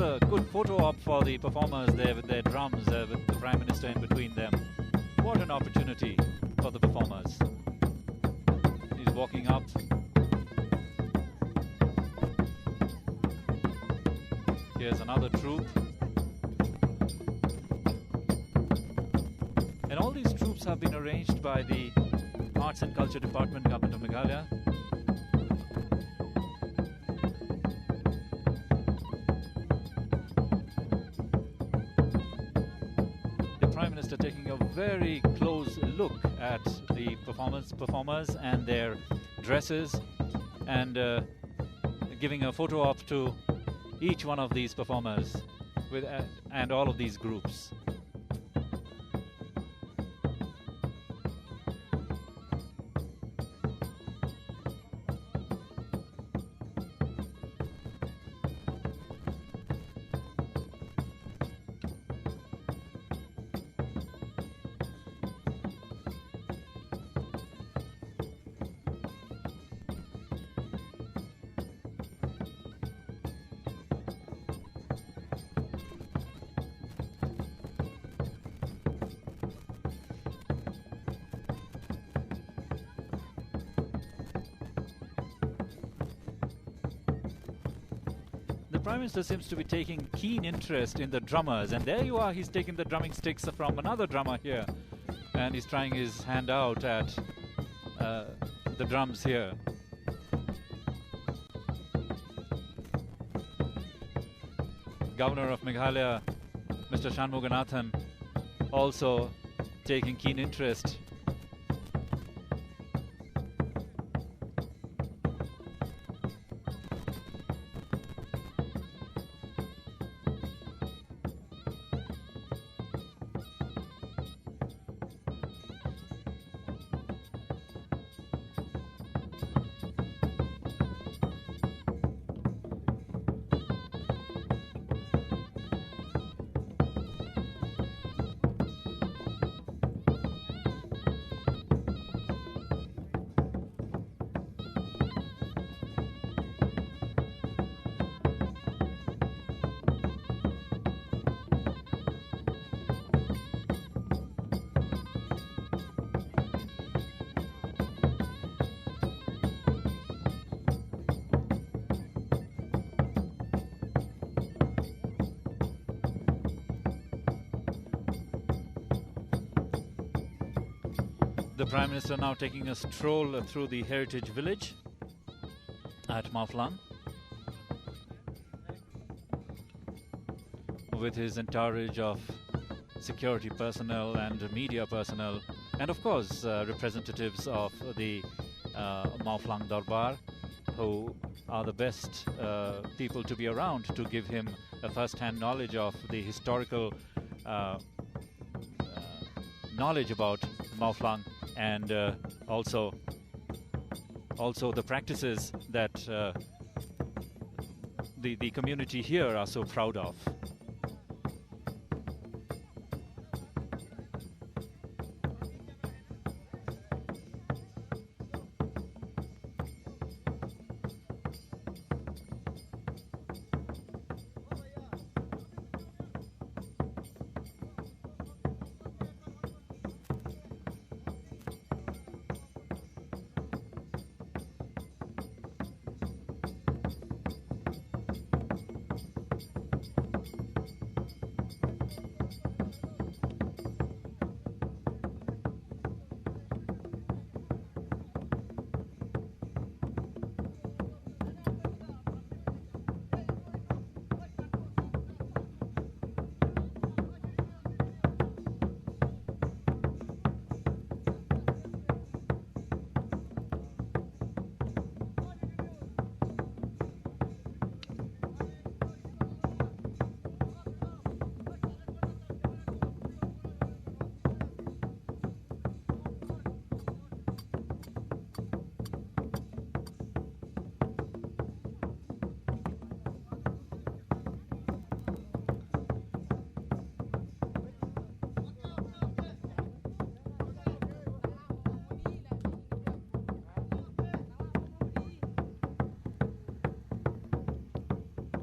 a good photo op for the performers there with their drums, with the Prime Minister in between them. What an opportunity for the performers. He's walking up. Here's another troupe. And all these troupes have been arranged by the Arts and Culture Department, Government of Meghalaya. The Prime Minister taking a very close look at the performers and their dresses, and giving a photo op to each one of these performers with and all of these groups. The Prime Minister seems to be taking keen interest in the drummers, and there you are, he's taking the drumming sticks from another drummer here, and he's trying his hand out at the drums here. Governor of Meghalaya, Mr. Shanmuganathan, also taking keen interest. The Prime Minister now taking a stroll through the heritage village at Mawphalang with his entourage of security personnel and media personnel, and of course representatives of the Mawphalang Darbar, who are the best people to be around to give him a first-hand knowledge of the historical knowledge about Mawphalang, and also the practices that the community here are so proud of.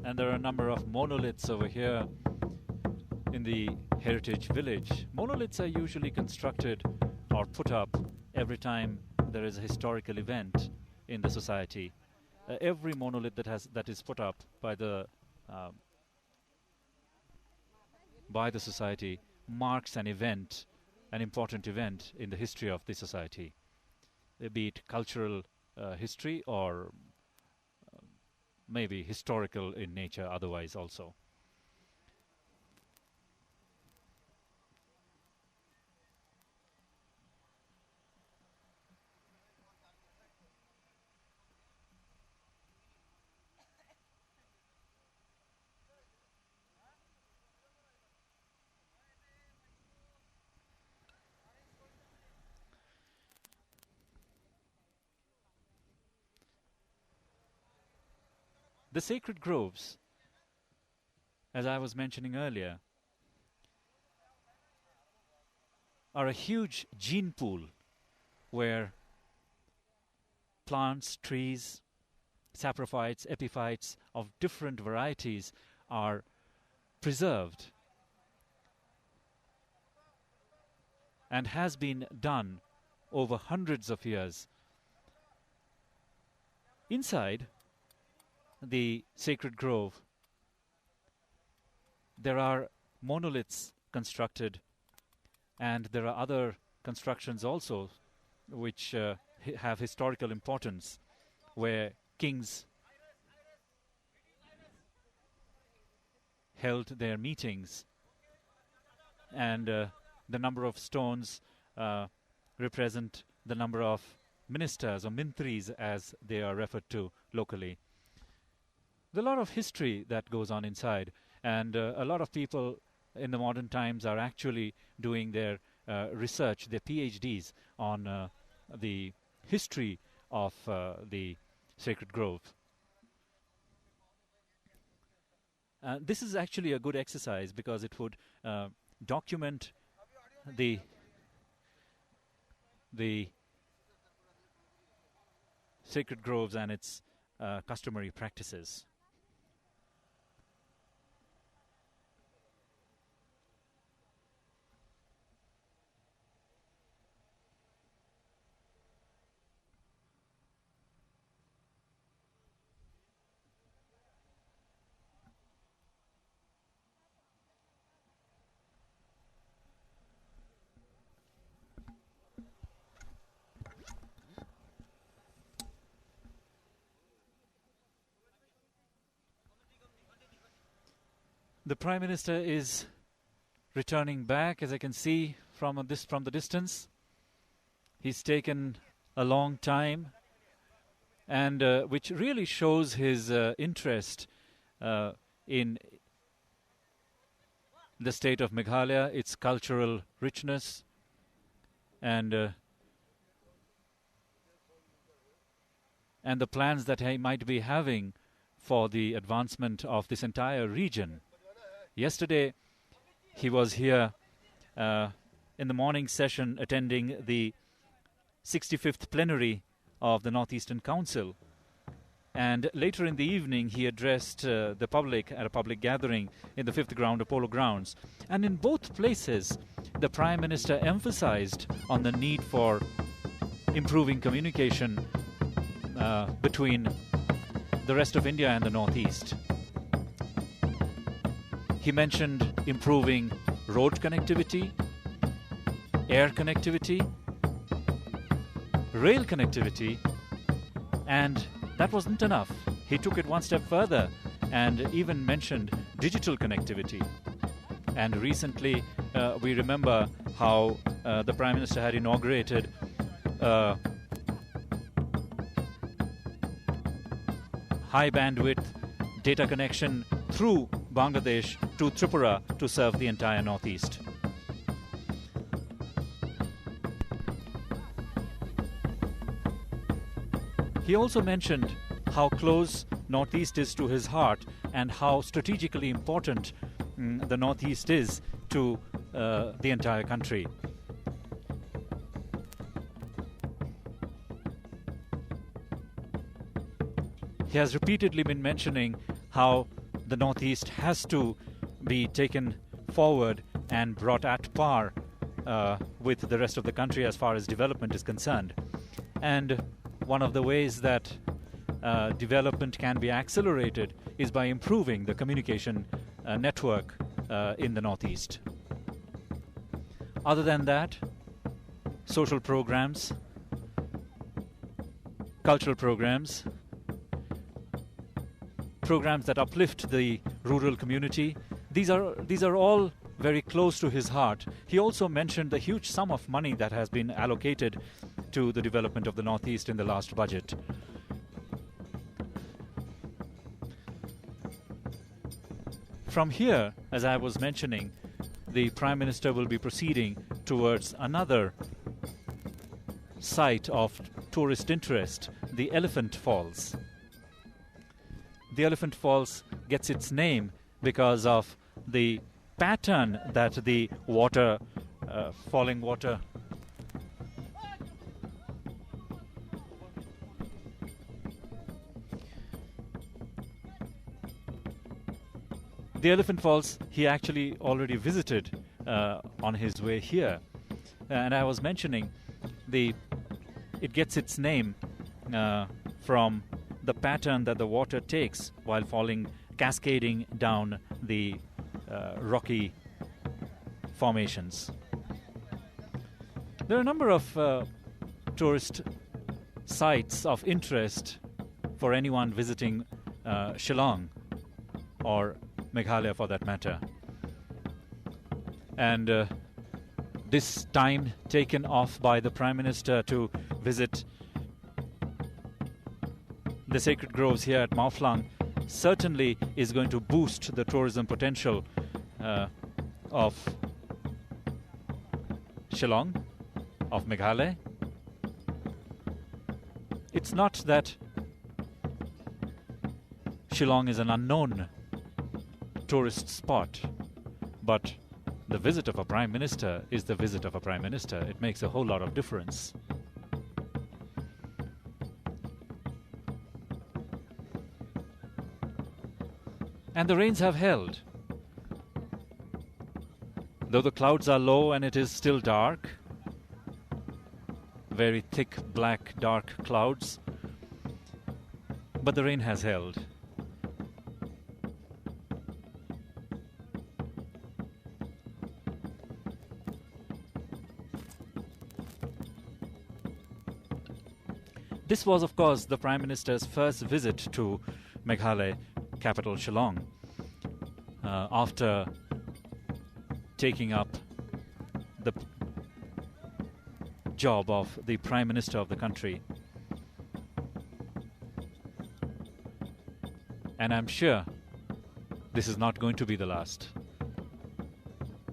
And there are a number of monoliths over here in the heritage village. Monoliths are usually constructed or put up every time there is a historical event in the society. Every monolith that is put up by the society marks an event, an important event in the history of the society, be it cultural history or maybe historical in nature otherwise also. The sacred groves, as I was mentioning earlier, are a huge gene pool where plants, trees, saprophytes, epiphytes of different varieties are preserved and has been done over hundreds of years. Inside the sacred grove, there are monoliths constructed, and there are other constructions also which have historical importance, where kings held their meetings, and the number of stones represent the number of ministers or mintris as they are referred to locally. There's a lot of history that goes on inside, and a lot of people in the modern times are actually doing their research, their PhDs on the history of the sacred grove. This is actually a good exercise because it would document the sacred groves and its customary practices. The Prime Minister is returning back, as I can see from the distance. He's taken a long time, and which really shows his interest in the state of Meghalaya, its cultural richness, and the plans that he might be having for the advancement of this entire region. Yesterday, he was here in the morning session attending the 65th plenary of the Northeastern Council. And later in the evening, he addressed the public at a public gathering in the 5th ground of Polo Grounds. And in both places, the Prime Minister emphasized on the need for improving communication between the rest of India and the Northeast. He mentioned improving road connectivity, air connectivity, rail connectivity, and that wasn't enough. He took it one step further and even mentioned digital connectivity. And recently, we remember how the Prime Minister had inaugurated high bandwidth data connection through Bangladesh to Tripura to serve the entire Northeast. He also mentioned how close Northeast is to his heart and how strategically important the Northeast is to the entire country. He has repeatedly been mentioning how the Northeast has to be taken forward and brought at par with the rest of the country as far as development is concerned. And one of the ways that development can be accelerated is by improving the communication network in the Northeast. Other than that, social programs, cultural programs, programs that uplift the rural community, these are all very close to his heart. He also mentioned the huge sum of money that has been allocated to the development of the Northeast in the last budget. From here, as I was mentioning, the Prime Minister will be proceeding towards another site of tourist interest, the Elephant Falls. The Elephant Falls gets its name because of the pattern that the water, falling water, the Elephant Falls he actually already visited on his way here. And I was mentioning it gets its name from the pattern that the water takes while cascading down the rocky formations. There are a number of tourist sites of interest for anyone visiting Shillong or Meghalaya for that matter. And this time taken off by the Prime Minister to visit the sacred groves here at Mawphalang certainly is going to boost the tourism potential of Shillong, of Meghalaya. It's not that Shillong is an unknown tourist spot, but the visit of a Prime Minister is the visit of a Prime Minister. It makes a whole lot of difference. And the rains have held. Though the clouds are low and it is still dark, very thick, black, dark clouds, but the rain has held. This was, of course, the Prime Minister's first visit to Meghalaya capital Shillong after taking up the job of the Prime Minister of the country. And I'm sure this is not going to be the last.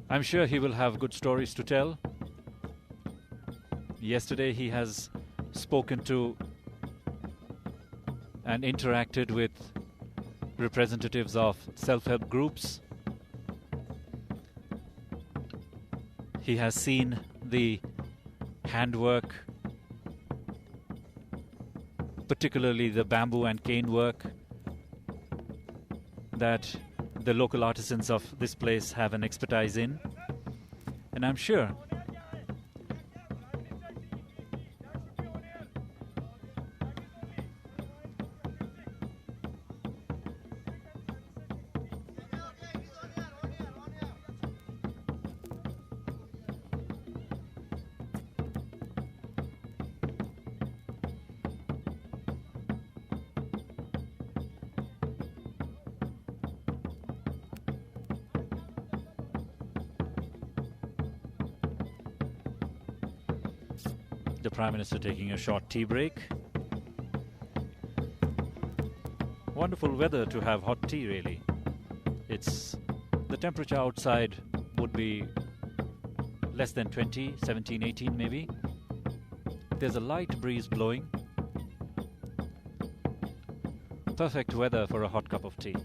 I'm sure he will have good stories to tell. Yesterday he has spoken to and interacted with representatives of self-help groups. He has seen the handwork, particularly the bamboo and cane work that the local artisans of this place have an expertise in. And I'm sure the Prime Minister taking a short tea break. Wonderful weather to have hot tea, really. The temperature outside would be less than 20, 17, 18 maybe. There's a light breeze blowing. Perfect weather for a hot cup of tea.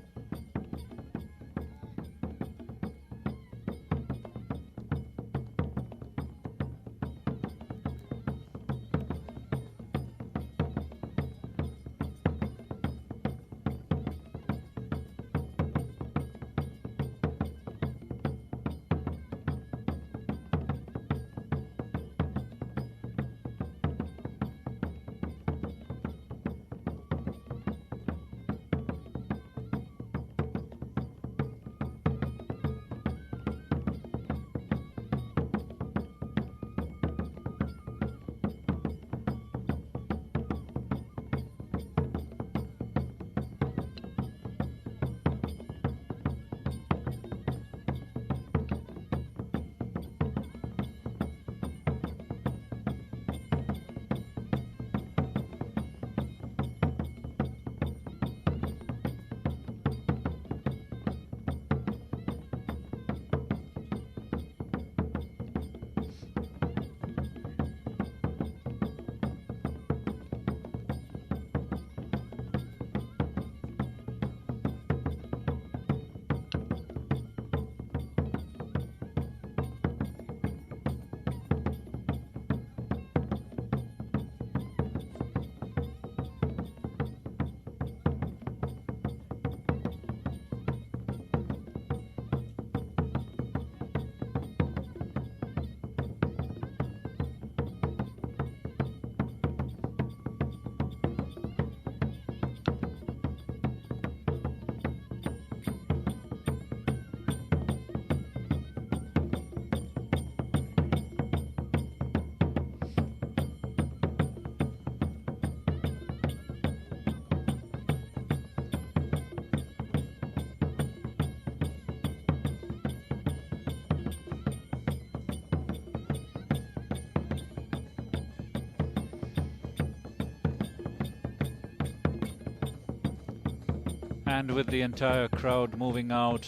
And with the entire crowd moving out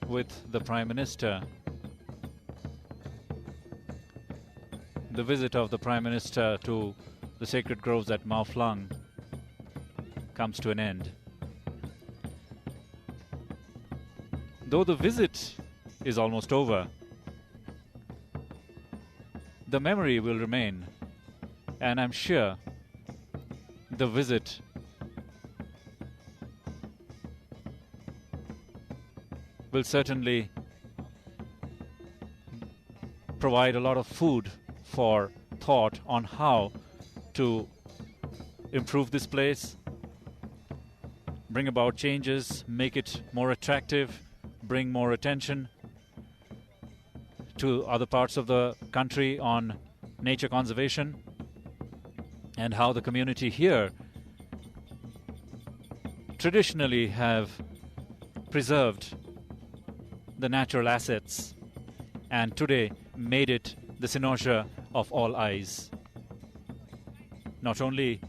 with the Prime Minister, the visit of the Prime Minister to the sacred groves at Mawphalang comes to an end. Though the visit is almost over, the memory will remain, and I'm sure the visit will certainly provide a lot of food for thought on how to improve this place, bring about changes, make it more attractive, bring more attention to other parts of the country on nature conservation, and how the community here traditionally have preserved the natural assets and today made it the cynosure of all eyes, not only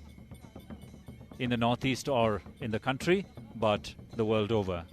in the northeast or in the country, but the world over.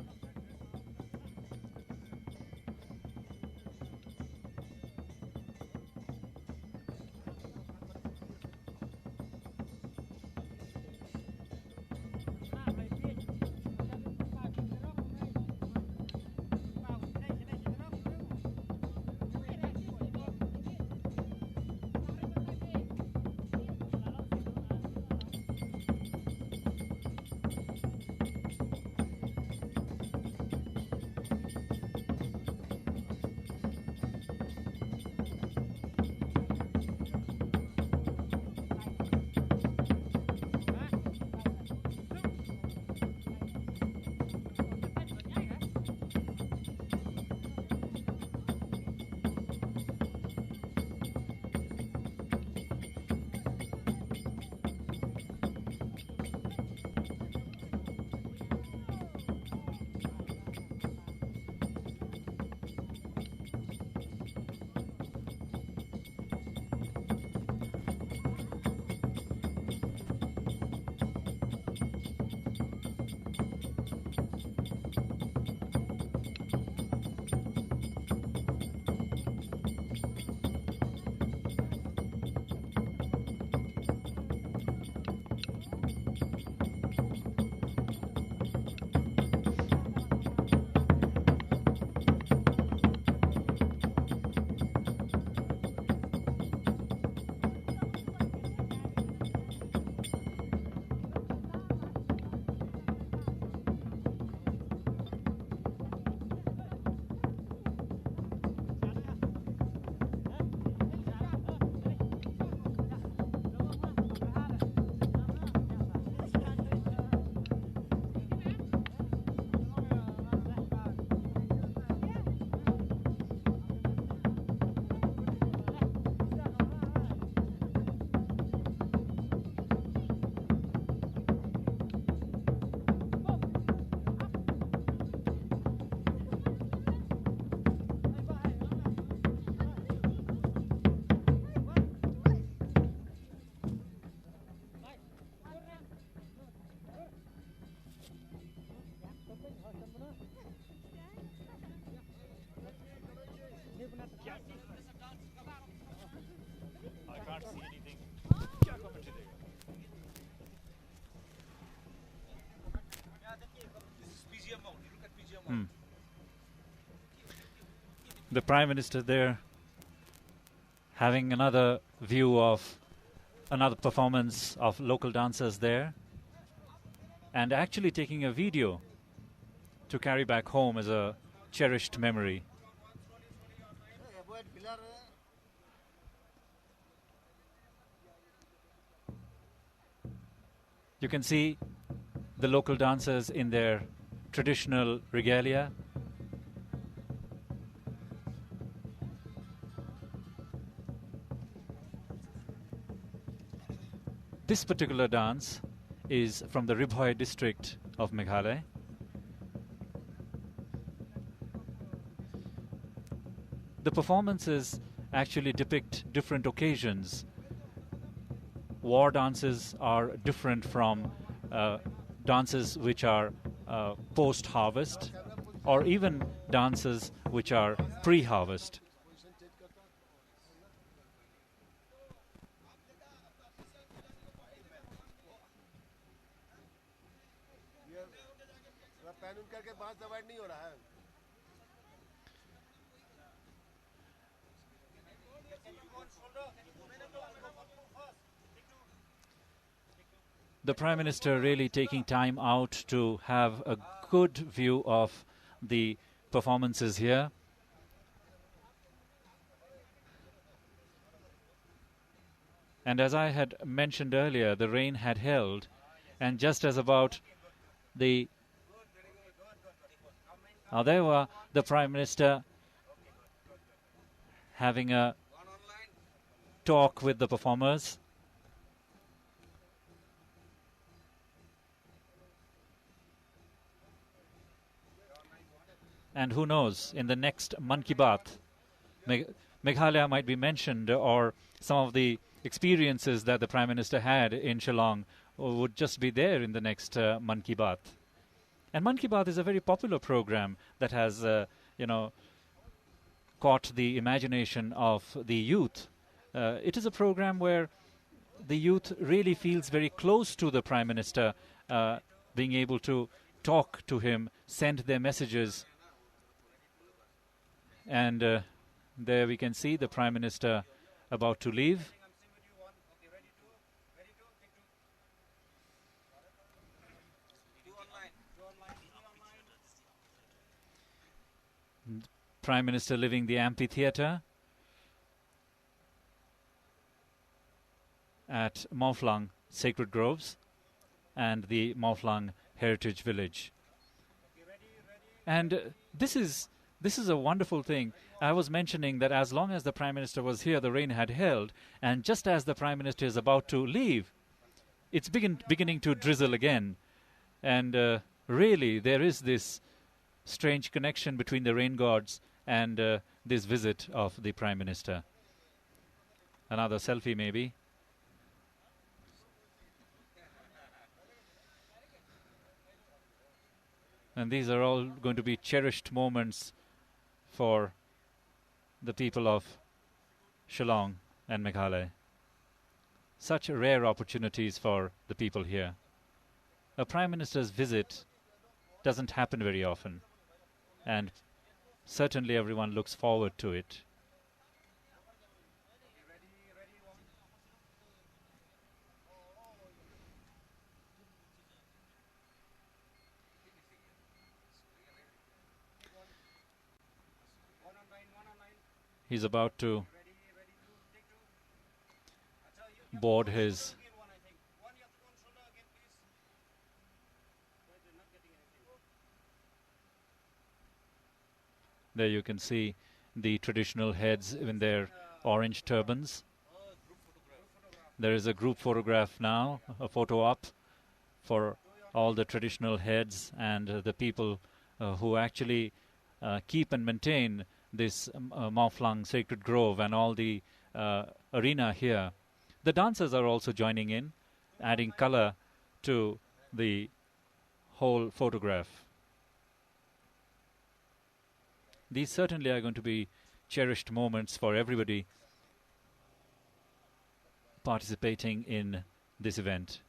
The Prime Minister there having another view of another performance of local dancers there, and actually taking a video to carry back home as a cherished memory. You can see the local dancers in their traditional regalia. This particular dance is from the Ribhoi district of Meghalaya. The performances actually depict different occasions. War dances are different from dances which are post-harvest, or even dances which are pre-harvest. The Prime Minister really taking time out to have a good view of the performances here. And as I had mentioned earlier, the rain had held, and just as about the there were the Prime Minister having a talk with the performers. And who knows, in the next Mann Ki Baat, Meghalaya might be mentioned, or some of the experiences that the Prime Minister had in Shillong would just be there in the next Mann Ki Baat. And Mann Ki Baat is a very popular program that has, caught the imagination of the youth. It is a program where the youth really feels very close to the Prime Minister, being able to talk to him, send their messages. And there we can see the Prime Minister about to leave. Prime Minister leaving the amphitheatre at Mawphalang Sacred Groves and the Mawphalang Heritage Village. And this is a wonderful thing. I was mentioning that as long as the Prime Minister was here, the rain had held, and just as the Prime Minister is about to leave, it's beginning to drizzle again. And really, there is this strange connection between the rain gods and this visit of the Prime Minister. Another selfie, maybe. And these are all going to be cherished moments for the people of Shillong and Meghalaya. Such rare opportunities for the people here. A Prime Minister's visit doesn't happen very often, and certainly everyone looks forward to it. He's about to board his there you can see the traditional heads in their orange turbans. There is a group photograph now, a photo op for all the traditional heads and the people who actually keep and maintain this Mawphalang Sacred Grove and all the arena here. The dancers are also joining in, adding color to the whole photograph. These certainly are going to be cherished moments for everybody participating in this event.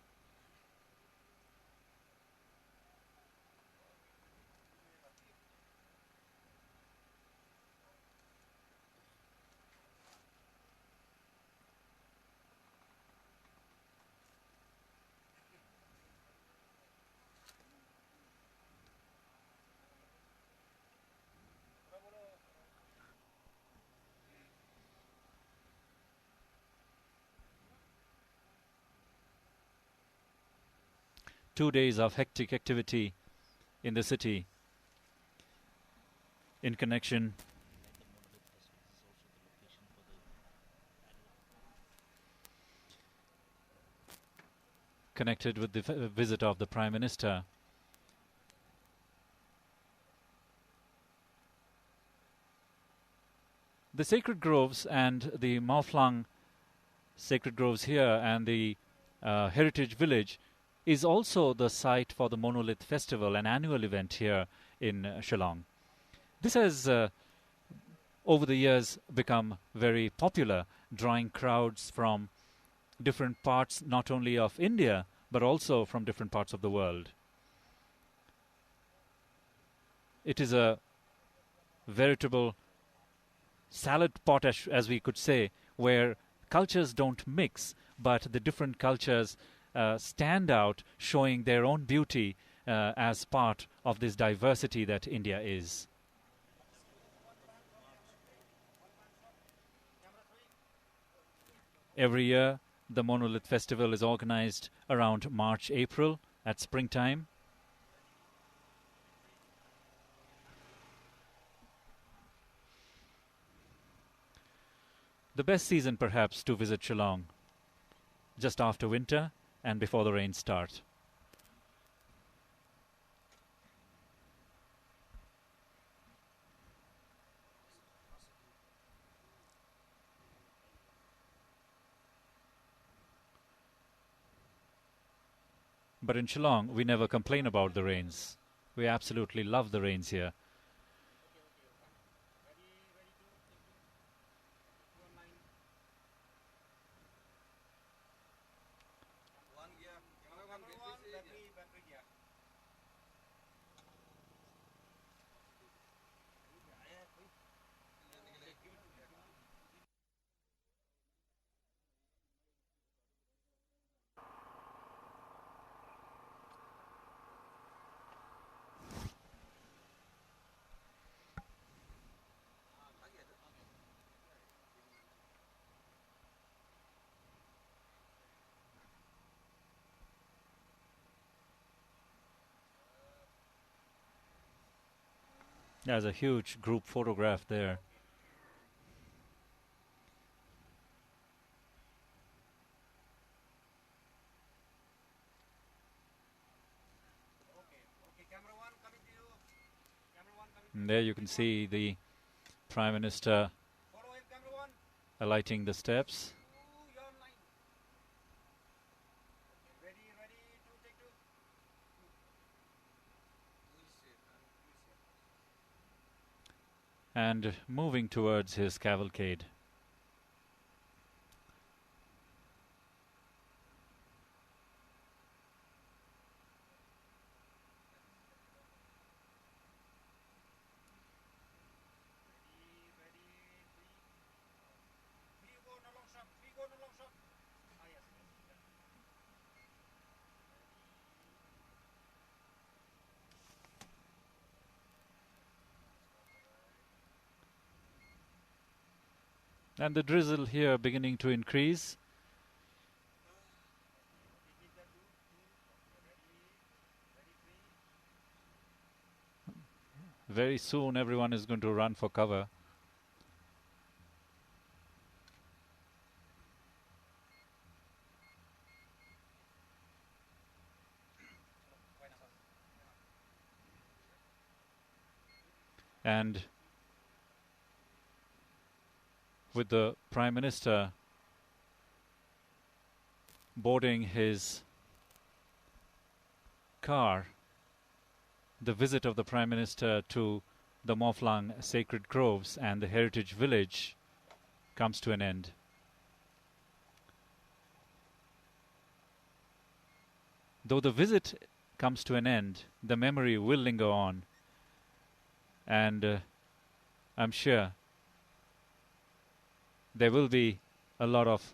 Two days of hectic activity in the city in connection connected with the visit of the Prime Minister. The sacred groves and the Mawphalang sacred groves here and the heritage village is also the site for the Monolith Festival, an annual event here in Shillong. This has, over the years, become very popular, drawing crowds from different parts, not only of India, but also from different parts of the world. It is a veritable salad pot, as we could say, where cultures don't mix, but the different cultures stand out, showing their own beauty as part of this diversity that India is. Every year, the Monolith Festival is organized around March, April at springtime. The best season perhaps to visit Shillong, just after winter and before the rains start. But in Shillong, we never complain about the rains. We absolutely love the rains here. There's a huge group photograph there. And there you can see the Prime Minister alighting the steps. And moving towards his cavalcade. And the drizzle here beginning to increase. Very soon everyone is going to run for cover. And with the Prime Minister boarding his car, the visit of the Prime Minister to the Mawphalang sacred groves and the heritage village comes to an end. Though the visit comes to an end, the memory will linger on, and I'm sure there will be a lot of